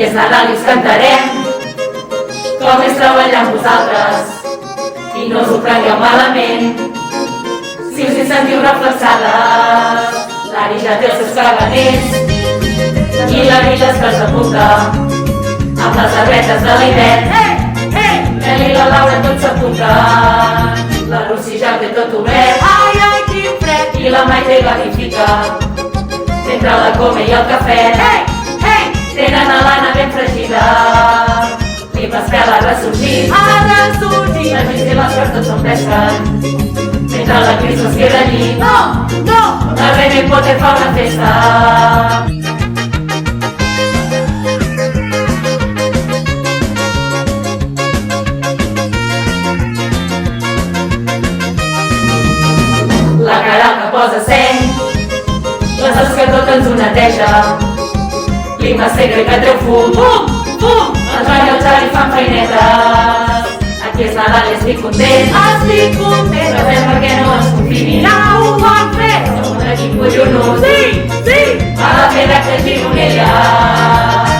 Aquí és Nadal i us cantarem com és treballar amb vosaltres, i no us ho prengueu malament si us hi sentiu reflexades. L'Ari ja té els seus caganers i la vida es que s'apunta amb les arbretes de l'hivern. L'Eli i la Laura tot s'apunten, la Lucy ja ho té tot obert. Ai, ai, quin fred! I la Maite gatifica entre la coma i el cafè. Tenen a l'Anna ben fregida, i Pascal ha ressorgit. La Gis i l'Òscar tots són pescant, mentre la Cris no es queda allí. La Remy Potter fa una festa. La Caral que posa seny, les dos que tot ens ho neteja, l'Imma Segre que treu fum, el Joan i el Xavi fan feinetes. Aquí és Nadal i estic content, però fem perquè no ens confinin. Ho han fet! Som un equip collonut, a la Pere que Gironella.